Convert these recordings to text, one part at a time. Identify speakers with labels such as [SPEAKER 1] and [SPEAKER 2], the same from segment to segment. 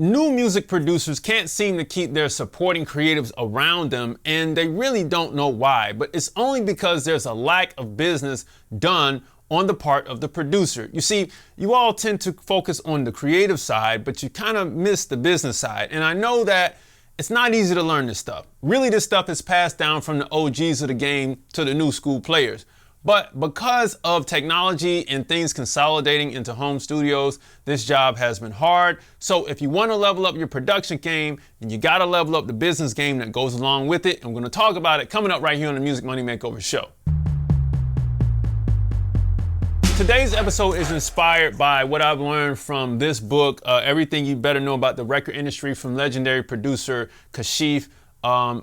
[SPEAKER 1] New music producers can't seem to keep their supporting creatives around them, and they really don't know why, but it's only because there's a lack of business done on the part of the producer. You see, you all tend to focus on the creative side, but you kind of miss the business side. And I know that it's not easy to learn this stuff. Really, this stuff is passed down from the OGs of the game to the new school players. But because of technology and things consolidating into home studios, this job has been hard. So if you want to level up your production game, then you got to level up the business game that goes along with it. And we're going to talk about it coming up right here on the Music Money Makeover show. Today's episode is inspired by what I've learned from this book, Everything You Better Know About the Record Industry, from legendary producer Kashif,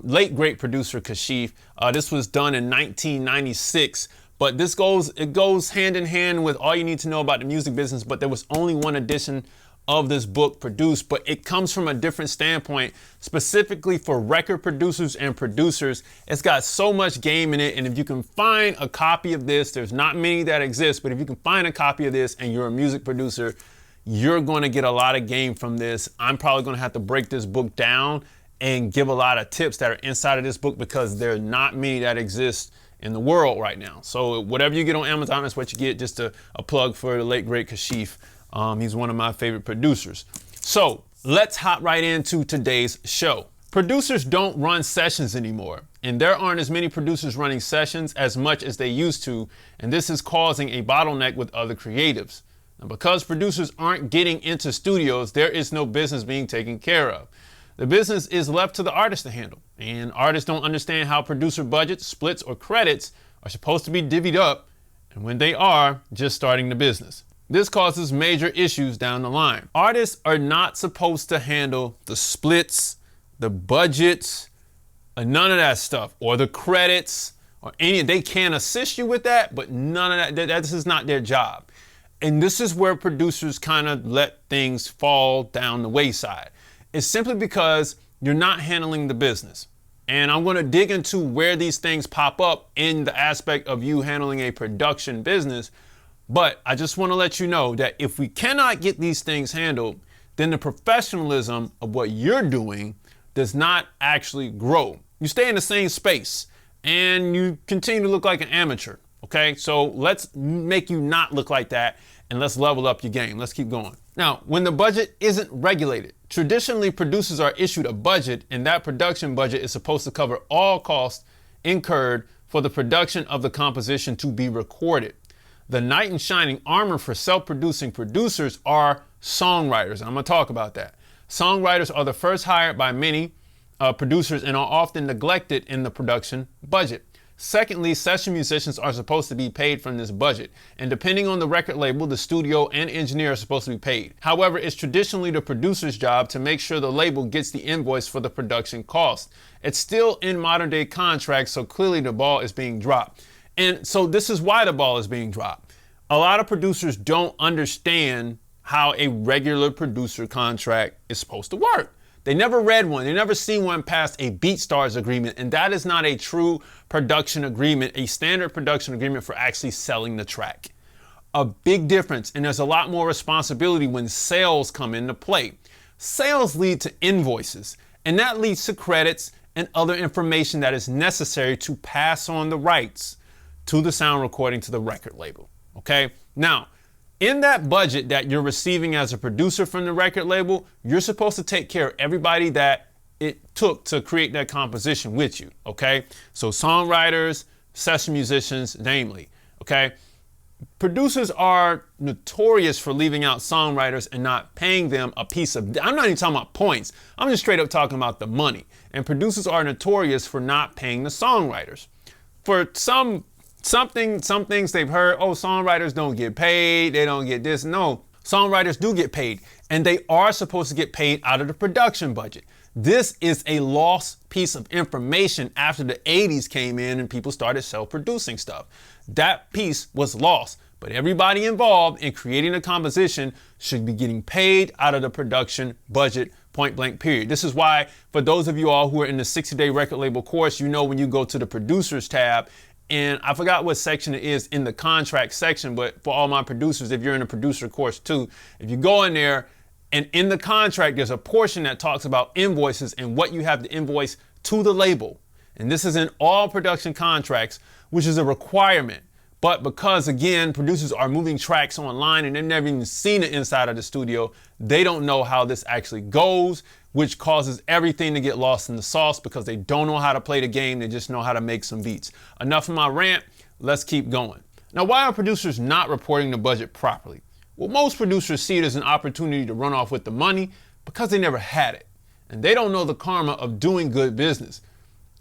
[SPEAKER 1] late great producer Kashif. This was done in 1996. But it goes hand in hand with all you need to know about the music business, but there was only one edition of this book produced, but it comes from a different standpoint, specifically for record producers and producers. It's got so much game in it, and if you can find a copy of this, there's not many that exist, but if you can find a copy of this and you're a music producer, you're going to get a lot of game from this. I'm probably going to have to break this book down and give a lot of tips that are inside of this book because there are not many that exist in the world right now. So whatever you get on Amazon, that's what you get. Just a plug for the late great Kashif. He's one of my favorite producers. So let's hop right into today's show. Producers don't run sessions anymore, and there aren't as many producers running sessions as much as they used to, and this is causing a bottleneck with other creatives. Now, because producers aren't getting into studios, there is no business being taken care of. The business is left to the artist to handle, and artists don't understand how producer budgets, splits, or credits are supposed to be divvied up, and when they are, just starting the business. This causes major issues down the line. Artists are not supposed to handle the splits, the budgets, none of that stuff, or the credits, or any. They can assist you with that, but none of that. This is not their job. And this is where producers kind of let things fall down the wayside. It's simply because you're not handling the business. And I'm going to dig into where these things pop up in the aspect of you handling a production business. But I just want to let you know that if we cannot get these things handled, then the professionalism of what you're doing does not actually grow. You stay in the same space and you continue to look like an amateur. Okay, so let's make you not look like that and let's level up your game. Let's keep going. Now, when the budget isn't regulated, traditionally producers are issued a budget, and that production budget is supposed to cover all costs incurred for the production of the composition to be recorded. The knight in shining armor for self-producing producers are songwriters. I'm going to talk about that. Songwriters are the first hired by many producers and are often neglected in the production budget. Secondly, session musicians are supposed to be paid from this budget, and depending on the record label, the studio and engineer are supposed to be paid. However, it's traditionally the producer's job to make sure the label gets the invoice for the production cost. It's still in modern day contracts, so clearly the ball is being dropped. And so this is why the ball is being dropped. A lot of producers don't understand how a regular producer contract is supposed to work. They never read one. They never seen one past a BeatStars agreement. And that is not a true production agreement, a standard production agreement for actually selling the track. A big difference. And there's a lot more responsibility when sales come into play. Sales lead to invoices, and that leads to credits and other information that is necessary to pass on the rights to the sound recording to the record label. Okay. Now, in that budget that you're receiving as a producer from the record label, you're supposed to take care of everybody that it took to create that composition with you, okay? So songwriters, session musicians, namely, okay? Producers are notorious for leaving out songwriters and not paying them a piece of, I'm not even talking about points, I'm just straight up talking about the money. And producers are notorious for not paying the songwriters. For some things they've heard, oh, songwriters don't get paid, they don't get this. No, songwriters do get paid, and they are supposed to get paid out of the production budget. This is a lost piece of information after the 80s came in and people started self-producing stuff. That piece was lost, but everybody involved in creating a composition should be getting paid out of the production budget, point blank period. This is why, for those of you all who are in the 60-day record label course, you know when you go to the producers tab, and I forgot what section it is in the contract section, but for all my producers, if you're in a producer course too, if you go in there, And in the contract, there's a portion that talks about invoices and what you have to invoice to the label. And this is in all production contracts, which is a requirement. But because, again, producers are moving tracks online and they've never even seen the inside of the studio, they don't know how this actually goes, which causes everything to get lost in the sauce because they don't know how to play the game. They just know how to make some beats. Enough of my rant. Let's keep going. Now, why are producers not reporting the budget properly? Well, most producers see it as an opportunity to run off with the money because they never had it. And they don't know the karma of doing good business.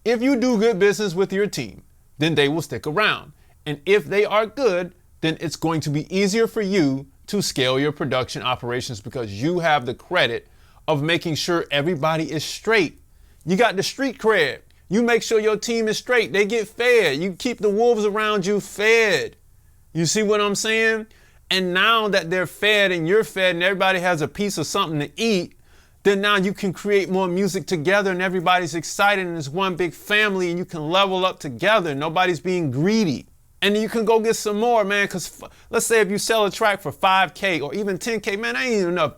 [SPEAKER 1] If you do good business with your team, then they will stick around. And if they are good, then it's going to be easier for you to scale your production operations because you have the credit of making sure everybody is straight. You got the street cred. You make sure your team is straight. They get fed. You keep the wolves around you fed. You see what I'm saying? And now that they're fed and you're fed and everybody has a piece of something to eat, then now you can create more music together and everybody's excited and it's one big family and you can level up together. Nobody's being greedy. And you can go get some more, man, because let's say if you sell a track for 5K or even 10K, man, that ain't even enough.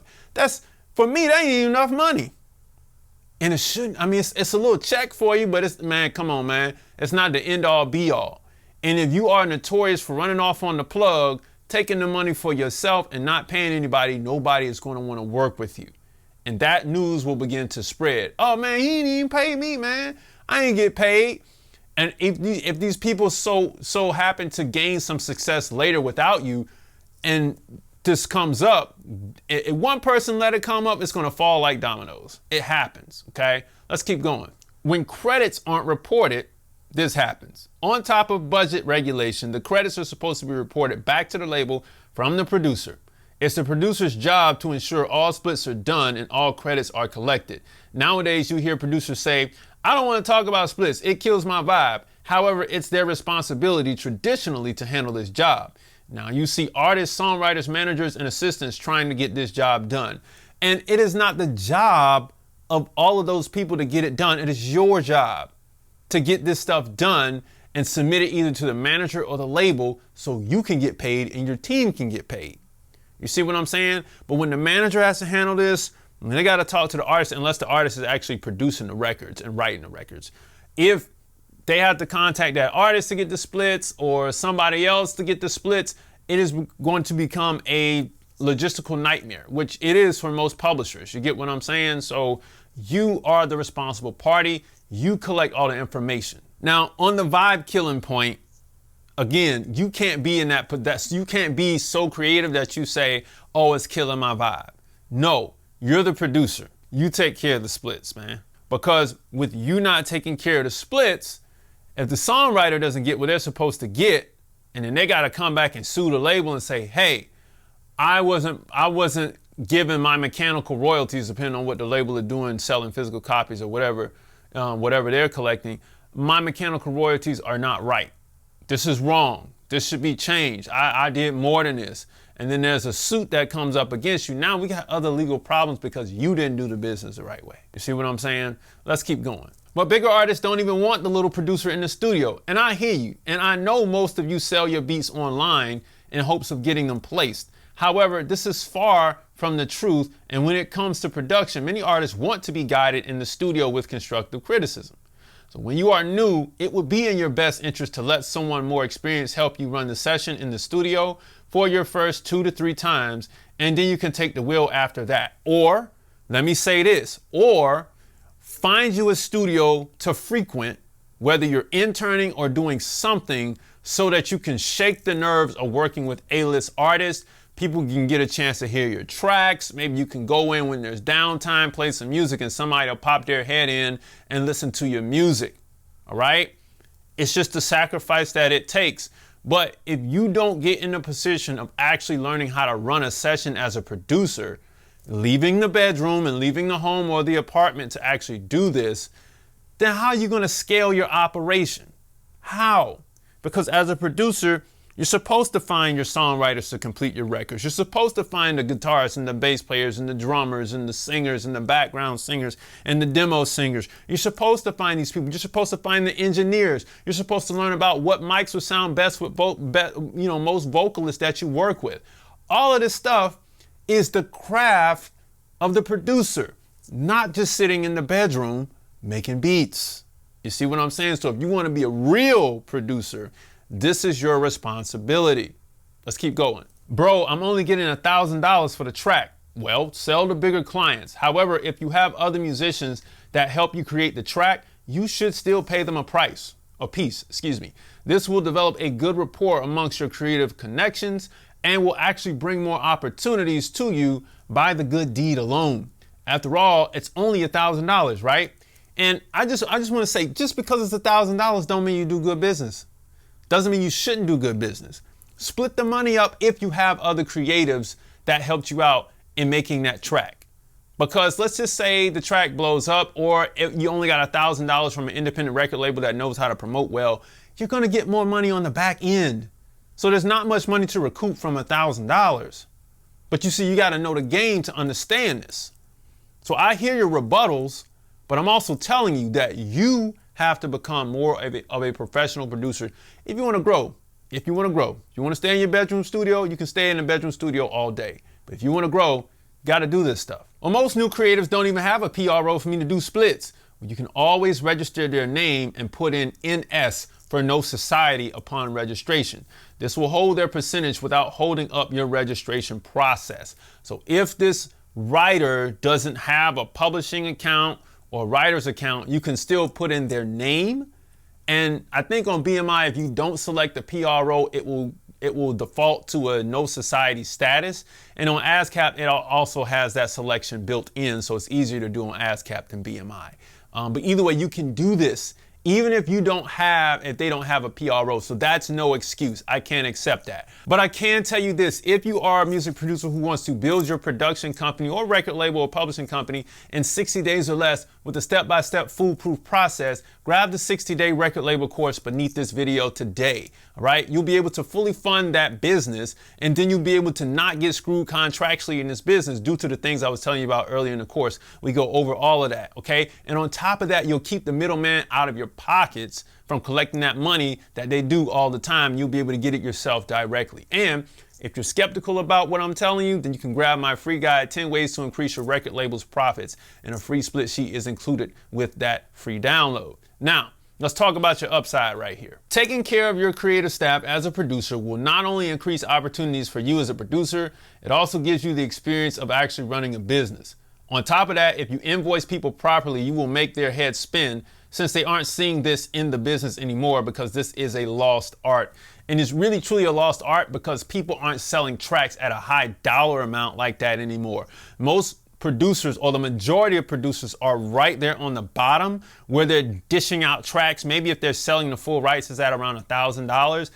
[SPEAKER 1] For me, that ain't even enough money. And it shouldn't, I mean, it's a little check for you, but man, come on, man. It's not the end all be all. And if you are notorious for running off on the plug, taking the money for yourself and not paying anybody, nobody is going to want to work with you. And that news will begin to spread. Oh, man, he ain't even pay me, man. I ain't get paid. And if these people so happen to gain some success later without you, and this comes up, if one person let it come up, it's going to fall like dominoes. It happens, okay? Let's keep going. When credits aren't reported, this happens. On top of budget regulation, the credits are supposed to be reported back to the label from the producer. It's the producer's job to ensure all splits are done and all credits are collected. Nowadays, you hear producers say, I don't want to talk about splits. It kills my vibe. However, it's their responsibility traditionally to handle this job. Now, you see artists, songwriters, managers, and assistants trying to get this job done. And it is not the job of all of those people to get it done. It is your job to get this stuff done and submit it either to the manager or the label so you can get paid and your team can get paid. You see what I'm saying? But when the manager has to handle this, they got to talk to the artist unless the artist is actually producing the records and writing the records. If they have to contact that artist to get the splits or somebody else to get the splits, it is going to become a logistical nightmare, which it is for most publishers. You get what I'm saying? So you are the responsible party. You collect all the information. Now, on the vibe killing point, again, you can't be in you can't be so creative that you say, oh, it's killing my vibe. No, you're the producer. You take care of the splits, man. Because with you not taking care of the splits, if the songwriter doesn't get what they're supposed to get, and then they got to come back and sue the label and say, hey, I wasn't given my mechanical royalties, depending on what the label is doing, selling physical copies or whatever they're collecting. My mechanical royalties are not right. This is wrong. This should be changed. I did more than this. And then there's a suit that comes up against you. Now we got other legal problems because you didn't do the business the right way. You see what I'm saying? Let's keep going. But bigger artists don't even want the little producer in the studio. And I hear you. And I know most of you sell your beats online in hopes of getting them placed. However, this is far from the truth. And when it comes to production, many artists want to be guided in the studio with constructive criticism. So when you are new, it would be in your best interest to let someone more experienced help you run the session in the studio for your first 2 to 3 times, and then you can take the wheel after that. Or, let me say this, or find you a studio to frequent, whether you're interning or doing something, so that you can shake the nerves of working with A-list artists. People can get a chance to hear your tracks. Maybe you can go in when there's downtime, play some music, and somebody will pop their head in and listen to your music. All right? It's just the sacrifice that it takes. But if you don't get in a position of actually learning how to run a session as a producer, leaving the bedroom and leaving the home or the apartment to actually do this, then how are you going to scale your operation? How? Because as a producer, you're supposed to find your songwriters to complete your records. You're supposed to find the guitarists and the bass players and the drummers and the singers and the background singers and the demo singers. You're supposed to find these people. You're supposed to find the engineers. You're supposed to learn about what mics would sound best with most vocalists that you work with. All of this stuff is the craft of the producer, not just sitting in the bedroom making beats. You see what I'm saying? So if you want to be a real producer, this is your responsibility. Let's keep going. Bro, I'm only getting $1,000 for the track. Well, sell to bigger clients. However, if you have other musicians that help you create the track, you should still pay them a piece. This will develop a good rapport amongst your creative connections and will actually bring more opportunities to you by the good deed alone. After all, it's only $1,000, right? And I just want to say, just because it's $1,000 don't mean you do good business. Doesn't mean you shouldn't do good business. Split the money up if you have other creatives that helped you out in making that track. Because let's just say the track blows up, or if you only got $1,000 from an independent record label that knows how to promote well, you're going to get more money on the back end. So there's not much money to recoup from $1,000. But you see, you got to know the game to understand this. So I hear your rebuttals, but I'm also telling you that you have to become more of a professional producer if you want to grow. If you want to stay in your bedroom studio, you can stay in the bedroom studio all day. But if you want to grow, you got to do this stuff. Well, most new creatives don't even have a PRO for me to do splits. Well, you can always register their name and put in NS for no society upon registration. This will hold their percentage without holding up your registration process. So if this writer doesn't have a publishing account or writer's account, you can still put in their name. And I think on BMI, if you don't select the PRO, it will default to a no society status. And on ASCAP, it also has that selection built in, so it's easier to do on ASCAP than BMI. But either way, you can do this even if they don't have a PRO. So that's no excuse. I can't accept that. But I can tell you this: if you are a music producer who wants to build your production company or record label or publishing company in 60 days or less with a step-by-step foolproof process, grab the 60-day record label course beneath this video today. All right, you'll be able to fully fund that business, and then you'll be able to not get screwed contractually in this business due to the things I was telling you about earlier in the course. We go over all of that, okay? And on top of that, you'll keep the middleman out of your pockets from collecting that money that they do all the time. You'll be able to get it yourself directly. And if you're skeptical about what I'm telling you, then you can grab my free guide, 10 ways to increase your record label's profits, and a free split sheet is included with that free download. Now, let's talk about your upside right here. Taking care of your creative staff as a producer will not only increase opportunities for you as a producer, it also gives you the experience of actually running a business. On top of that, if you invoice people properly, you will make their heads spin, since they aren't seeing this in the business anymore, because this is a lost art. And it's really truly a lost art because people aren't selling tracks at a high dollar amount like that anymore. Most producers, or the majority of producers, are right there on the bottom where they're dishing out tracks. Maybe if they're selling the full rights, is at around $1,000,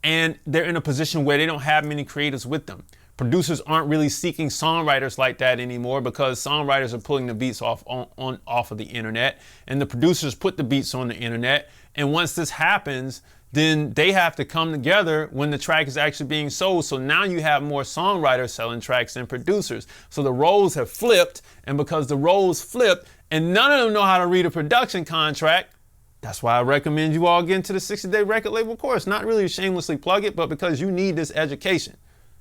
[SPEAKER 1] and they're in a position where they don't have many creatives with them. Producers aren't really seeking songwriters like that anymore, because songwriters are pulling the beats off of the internet, and the producers put the beats on the internet. And once this happens, then they have to come together when the track is actually being sold. So now you have more songwriters selling tracks than producers. So the roles have flipped, and because the roles flipped and none of them know how to read a production contract, that's why I recommend you all get into the 60-day record label course. Not really to shamelessly plug it, but because you need this education.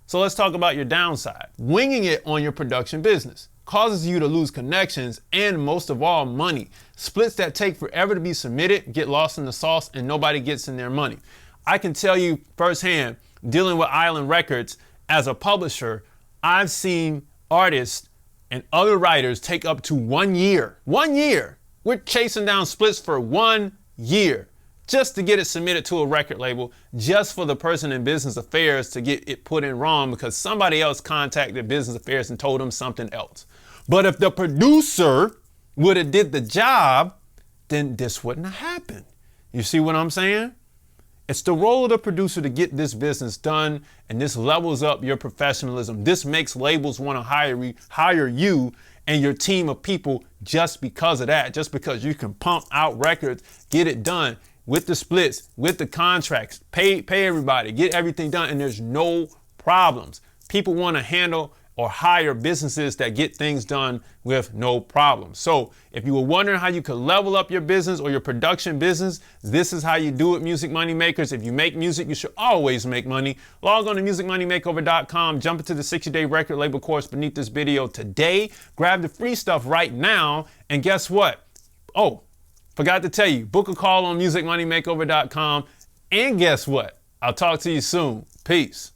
[SPEAKER 1] So let's talk about your downside. Winging it on your production business causes you to lose connections and, most of all, money. Splits that take forever to be submitted get lost in the sauce, and nobody gets in their money. I can tell you firsthand, dealing with Island Records as a publisher, I've seen artists and other writers take up to 1 year. 1 year. We're chasing down splits for 1 year just to get it submitted to a record label, just for the person in business affairs to get it put in wrong because somebody else contacted business affairs and told them something else. But if the producer would have did the job, then this wouldn't have happened. You see what I'm saying? It's the role of the producer to get this business done, and this levels up your professionalism. This makes labels want to hire you and your team of people just because of that, just because you can pump out records, get it done with the splits, with the contracts, pay everybody, get everything done, and there's no problems. People want to handle or hire businesses that get things done with no problem. So if you were wondering how you could level up your business or your production business, this is how you do it, Music Money Makers. If you make music, you should always make money. Log on to musicmoneymakeover.com, jump into the 60-day record label course beneath this video today, grab the free stuff right now, and guess what? Oh, forgot to tell you, book a call on musicmoneymakeover.com, and guess what? I'll talk to you soon. Peace.